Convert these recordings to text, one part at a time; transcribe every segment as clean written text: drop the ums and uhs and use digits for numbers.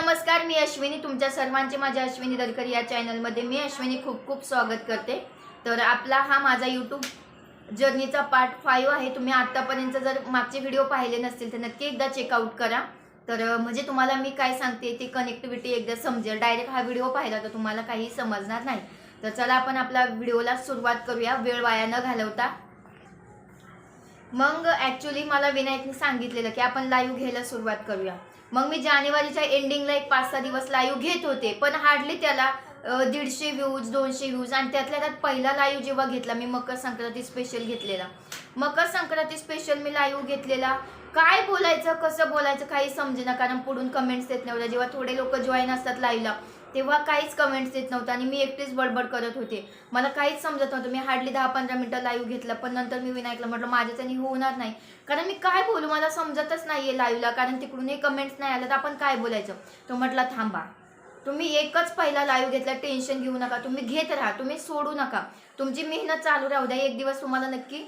नमस्कार, मी अश्विनी. तुमच्या सर्वांचे माझ्या अश्विनी दरकर या चॅनलमध्ये मी अश्विनी खूप खूप स्वागत करते. तर आपला हा माझा यूट्यूब जर्नीचा पार्ट 5 आहे. तुम्ही आतापर्यंत जर मागचे व्हिडिओ पाहिले नसतील तर नक्की एकदा चेकआउट करा. तर म्हणजे तुम्हाला मी काय सांगते ते कनेक्टिव्हिटी एकदा समजेल. डायरेक्ट हा व्हिडिओ पाहिला तर तुम्हाला काही समजणार नाही. तर चला आपण आपला व्हिडिओला सुरुवात करूया वेळ वाया न घालवता. मग ॲक्च्युली मला विनायकने सांगितलेलं की आपण लाईव्ह घ्यायला सुरुवात करूया. मग मी जानेवारीच्या एंडिंगला एक 5-6 दिवस लाईव्ह घेत होते, पण हार्डली त्याला 150 व्ह्यूज 200 व्ह्यूज. आणि त्यातल्या त्यात पहिला लाईव्ह जेव्हा घेतला मी मकर संक्रांती स्पेशल घेतलेला. मकर संक्रांती स्पेशल मी लाईव्ह घेतलेला. काय बोलायचं कसं बोलायचं काही समजेना, कारण पुढून कमेंट्स येत नव्हत्या. जेव्हा थोडे लोक जॉईन असतात लाईव्हला तेव्हा काहीच कमेंट्स येत नव्हतं आणि मी एकटीच बडबड करत होते. मला काहीच समजत नव्हतं. मी हार्डली 10-15 मिनिटं लाईव्ह घेतला, पण नंतर मी विनायकला म्हटलं माझ्याच्याने होणार नाही, कारण मी काय बोलू मला समजतच नाहीये लाईव्हला, कारण तिकडूनही कमेंट्स नाही आल्या तर आपण काय बोलायचं. तो म्हटला थांबा, तुम्ही एकच पहिला लाईव्ह घेतला, टेन्शन घेऊ नका, तुम्ही घेत राहा, तुम्ही सोडू नका, तुमची मेहनत चालू राहू द्या, एक दिवस तुम्हाला नक्की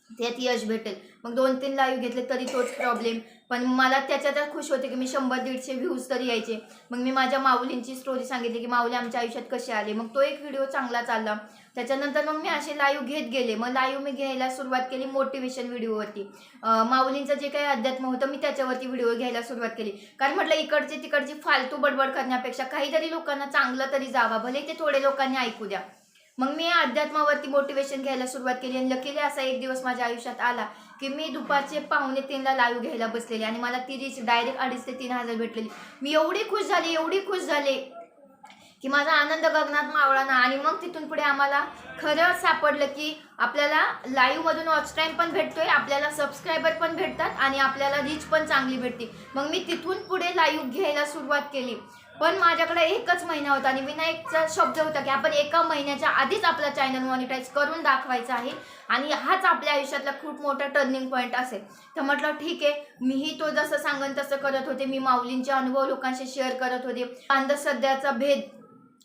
त्यात यश भेटेल. मग 2-3 लाईव्ह घेतले तरी तोच प्रॉब्लेम. पण मला त्याच्यात खुश होते की मी 100-150 व्ह्यूज तरी यायचे. मग मी माझ्या माऊलींची स्टोरी सांगितली की माऊली आमच्या आयुष्यात कसे आले. मग तो एक व्हिडिओ चांगला चालला. त्याच्यानंतर मग मी असे लाईव्ह घेत गेले. मग लाईव्ह मी घ्यायला सुरुवात केली मोटिवेशन व्हिडिओवरती. माऊलींचं जे काही अध्यात्म होतं मी त्याच्यावरती व्हिडिओ घ्यायला सुरुवात केली, कारण म्हटलं इकडची तिकडची फालतू बडबड करण्यापेक्षा काहीतरी लोकांना चांगलं तरी जावा, भले ते थोडे लोकांनी ऐकू द्या. मग मी अध्यात्मावरती मोटिवेशन घ्यायला सुरुवात केली आणि लकीली असा एक दिवस माझ्या आयुष्यात आला की मी दुपारचे 2:45ला लाईव्ह घ्यायला बसलेली आणि मला ती रीच डायरेक्ट 2,500 ते 3,000 भेटलेली. मी एवढी खुश झाले की माझा आनंद गगनात मावळा ना. आणि मग तिथून पुढे आम्हाला खरं सापडलं की आपल्याला लाईव्हमधून वॉच टाईम पण भेटतोय, आपल्याला सबस्क्रायबर पण भेटतात आणि आपल्याला रीच पण चांगली भेटते. मग मी तिथून पुढे लाईव्ह घ्यायला सुरुवात केली. पण माझ्याकडे 1च महिना होता आणि विनायकचा शब्द होता की आपण 1 महिन्याच्या आधीच आपला चॅनल मॉनिटाईज करून दाखवायचा आहे आणि हाच आपल्या आयुष्यातला खूप मोठा टर्निंग पॉईंट असेल. तर म्हटलं ठीक आहे, मीही तो जसं सांगन तसं करत होते. मी माऊलींचे अनुभव लोकांशी शेअर करत होते. अंधश्रद्धाचा भेद,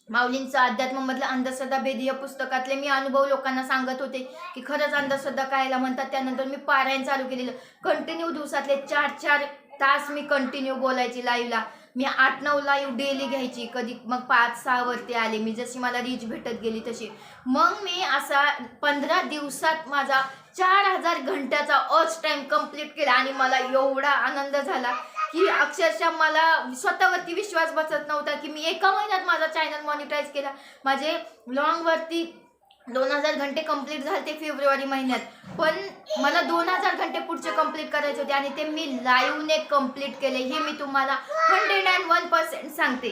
माऊलींचं अध्यात्मामधलं अंधश्रद्धा भेद या पुस्तकातले मी अनुभव लोकांना सांगत होते की खरंच अंधश्रद्धा कायला म्हणतात. त्यानंतर मी पारायण चालू केलेलं. कंटिन्यू दिवसातले 4-4 तास मी कंटिन्यू बोलायची लाईव्हला. मी 8-9 लाईव्ह डेली घ्यायची, कधी मग 5-6 वरती आले मी, जशी मला रीच भेटत गेली तशी. मग मी असा 15 दिवसात माझा 4,000 घंट्याचा वॉच टाइम कंप्लीट केला आणि मला एवढा आनंद झाला की अक्षरशः मला स्वतःवरती विश्वास बसत नव्हता की मी 1 महिन्यात माझा चॅनल मॉनिटाईज केला. माझे लॉंगवरती 2,000 घंटे कंप्लीट झाले ते फेब्रुवारी महिन्यात, पण मला 2,000 घंटे पुढचे कंप्लीट करायचे होते आणि ते मी लाईव्हने कंप्लीट केले. हे मी तुम्हाला 101% सांगते.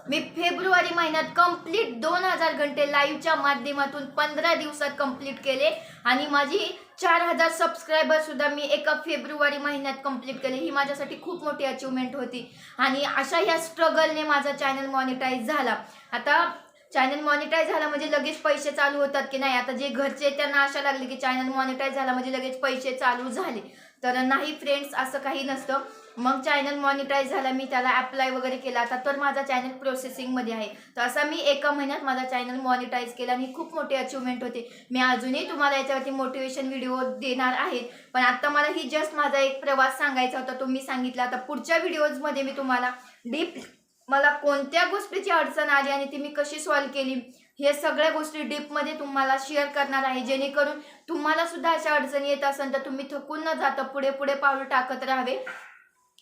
मी फेब्रुवारी महिन्यात कंप्लीट 2,000 घंटे लाईव्हच्या माध्यमातून 15 दिवसात कंप्लीट केले आणि माझी 4,000 सबस्क्रायबर सुद्धा मी 1 फेब्रुवारी महिन्यात कंप्लीट केले. ही माझ्यासाठी खूप मोठी अचिव्हमेंट होती आणि अशा ह्या स्ट्रगलने माझा चॅनल मॉनिटाईज झाला. आता चॅनल मॉनिटाईज झाला म्हणजे लगेच पैसे चालू होतात की नाही. आता जे घरचे त्यांना आशा लागली की चॅनल मॉनिटाईज झाला म्हणजे लगेच पैसे चालू झाले, तर नाही फ्रेंड्स, असं काही नसतं. मग चॅनल मॉनिटाईज झाला, मी त्याला अप्लाय वगैरे केला. आता तर माझा चॅनल प्रोसेसिंगमध्ये आहे. तर असा मी 1 महिन्यात माझा चॅनल मॉनिटाईज केला आणि खूप मोठी अचिव्हमेंट होती. मी अजूनही तुम्हाला याच्यावरती मोटिवेशन व्हिडिओ देणार आहे, पण आता मला ही जस्ट माझा एक प्रवास सांगायचा होता, तो मी सांगितला. आता पुढच्या व्हिडिओजमध्ये मी तुम्हाला डीप मला कोणत्या गोष्टीची अडचण आली आणि ती मी कशी सॉल्व्ह केली हे सगळ्या गोष्टी डीपमध्ये तुम्हाला शेअर करणार आहे, जेणेकरून तुम्हाला सुद्धा अशा अडचणी येत असेल तर तुम्ही थकून न जाता पुढे पुढे पाऊल टाकत राहावे.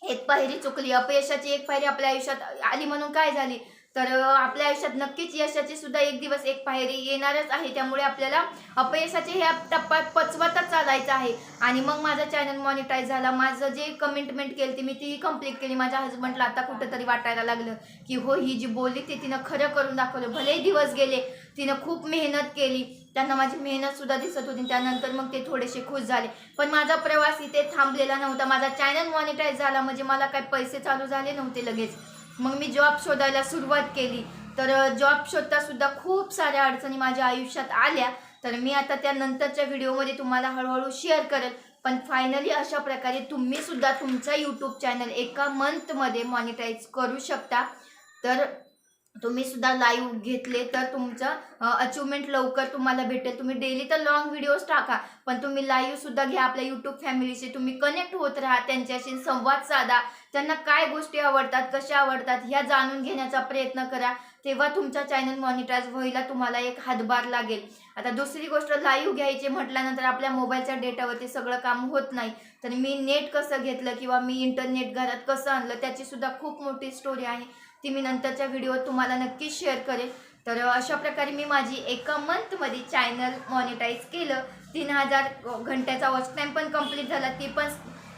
एक पायरी चुकली, अपयशाची एक पायरी आपल्या आयुष्यात आली म्हणून काय झाली, तर आपल्या आयुष्यात नक्कीच यशाची सुद्धा एक दिवस एक पायरी येणारच आहे. त्यामुळे आपल्याला अपयशाचे ह्या टप्प्यात पचवतच चालायचं आहे. आणि मग माझा चॅनल मॉनिटाईज झाला. माझं जे कमिटमेंट केली ती मी ती कंप्लीट केली. माझ्या हजबंडला आता कुठंतरी वाटायला लागलं की हो, ही जी बोलली ते तिनं खरं करून दाखवलं. भलेही दिवस गेले, तिनं खूप मेहनत केली, त्यांना माझी मेहनत सुद्धा दिसत होती. त्यानंतर मग ते थोडेसे खुश झाले. पण माझा प्रवास इथे थांबलेला नव्हता. माझा चॅनल मॉनिटाईज झाला म्हणजे मला काही पैसे चालू झाले नव्हते लगेच. मग मी जॉब शोधायला सुरुवात केली. तर जॉब शोधता सुद्धा खूप साऱ्या अडचणी माझ्या आयुष्यात आल्या. तर मी आता त्या नंतरच्या व्हिडिओमध्ये तुम्हाला हळूहळू शेअर करेल. पण फायनली अशा प्रकारे तुम्ही सुद्धा तुमचा यूट्यूब चॅनल 1 मंथमध्ये मॉनिटाईज करू शकता. तर तुम्ही सुद्धा लाईव्ह घेतले तर तुमचं अचिव्हमेंट लवकर तुम्हाला भेटेल. तुम्ही डेली तर लॉंग व्हिडिओज टाका, पण तुम्ही लाईव्ह सुद्धा घ्या. आपल्या यूट्यूब फॅमिलीशी तुम्ही कनेक्ट होत राहा, त्यांच्याशी संवाद साधा, त्यांना काय गोष्टी आवडतात, कशा आवडतात ह्या जाणून घेण्याचा प्रयत्न करा. तेव्हा तुमचा चॅनल मॉनिटाईज व्हायला तुम्हाला एक हातभार लागेल. आता दुसरी गोष्ट, लाईव्ह घ्यायची म्हटल्यानंतर आपल्या मोबाईलच्या डेटावरती सगळं काम होत नाही. तर मी नेट कसं घेतलं किंवा मी इंटरनेट घरात कसं आणलं त्याची सुद्धा खूप मोठी स्टोरी आहे. ती मी नंतरच्या व्हिडिओत तुम्हाला नक्कीच शेअर करेन. तर अशा प्रकारे मी माझी एका मंथमध्ये चॅनल मॉनिटाईज केलं. 3000 घंट्याचा वॉच टाईम पण कंप्लीट झाला. ती पण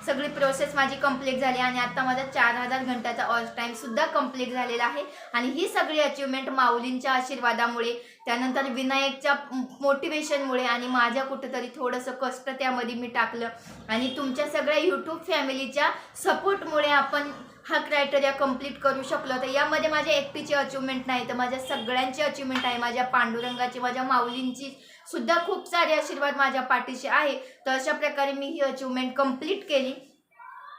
सगळी प्रोसेस माझी कंप्लीट झाली आणि आता माझा 4000 घंट्याचा वॉच टाईम सुद्धा कंप्लीट झालेला आहे. आणि ही सगळी अचिव्हमेंट माऊलींच्या आशीर्वादामुळे, त्यानंतर विनायकच्या मोटिवेशनमुळे आणि माझ्या कुठेतरी थोडंसं कष्ट त्यामध्ये मी टाकलं आणि तुमच्या सगळ्या यूट्यूब फॅमिलीच्या सपोर्टमुळे आपण हा क्रायटेरिया कंप्लीट करू शकलो. तर यामध्ये माझ्या एकटीची अचिव्हमेंट नाही, तर माझ्या सगळ्यांची अचिव्हमेंट आहे. माझ्या पांडुरंगाची, माझ्या माऊलींची सुद्धा खूप सारे आशीर्वाद माझ्या पाठीशी आहे. तर अशा प्रकारे मी ही अचिव्हमेंट कंप्लीट केली.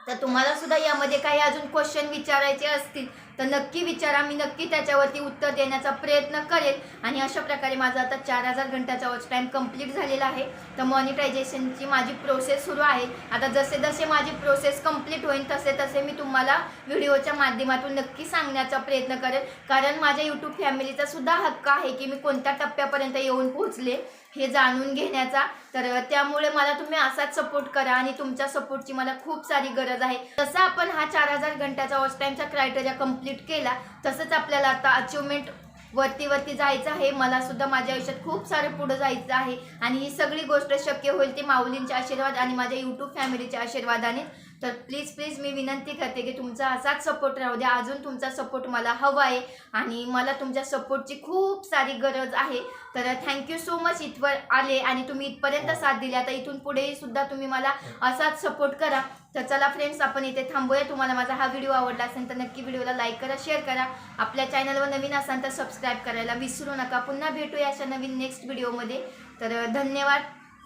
तर तुम्हाला सुद्धा यामध्ये काही अजून क्वेश्चन विचारायचे असतील तर नक्की विचारा. मी नक्की त्याच्यावरती उत्तर देण्याचा प्रयत्न करेल. आणि अशा प्रकारे माझा आता 4000 घंट्याचा वॉच टाईम कंप्लीट झालेला आहे. तर मॉनिटायझेशनची माझी प्रोसेस सुरू आहे. आता जसे जसे माझी प्रोसेस कंप्लीट होईल तसे तसे मी तुम्हाला व्हिडिओच्या माध्यमातून नक्की सांगण्याचा प्रयत्न करेल. कारण माझ्या यूट्यूब फॅमिलीचा सुद्धा हक्क आहे की मी कोणत्या टप्प्यापर्यंत येऊन पोहोचले हे जाणून घेण्याचा. तर त्यामुळे मला तुम्ही असाच सपोर्ट करा आणि तुमच्या सपोर्टची मला खूप सारी गरज आहे. जसं आपण हा 4000 घंट्याचा वॉच टाईमचा क्रायटेरिया कंप्लीट केला तसंच आपल्याला आता अचिव्हमेंट वरती जायचं आहे. मला सुद्धा माझ्या आयुष्यात खूप सारं पुढे जायचं आहे आणि ही सगळी गोष्ट शक्य होईल ती माऊलींचे आशीर्वाद आणि माझ्या यूट्यूब फॅमिलीच्या आशीर्वादाने. तर प्लीज मी विनंती करते की तुमचा असाच सपोर्ट राहू द्या. अजून तुमचा सपोर्ट मला हवा आहे आणि मला तुमच्या सपोर्टची खूप सारी गरज आहे. तर थँक्यू सो मच इथवर आले आणि तुम्ही इथपर्यंत साथ दिली. आता इथून पुढेही सुद्धा तुम्ही मला असाच सपोर्ट करा. तर चला फ्रेंड्स, आपण इथे थांबूया. तुम्हाला माझा हा व्हिडिओ आवडला असेल तर नक्की व्हिडिओला लाईक करा, शेअर करा. आपल्या चॅनलवर नवीन असाल तर सबस्क्राईब करायला विसरू नका. पुन्हा भेटूया अशा नवीन नेक्स्ट व्हिडिओमध्ये. तर धन्यवाद.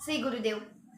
श्री गुरुदेव.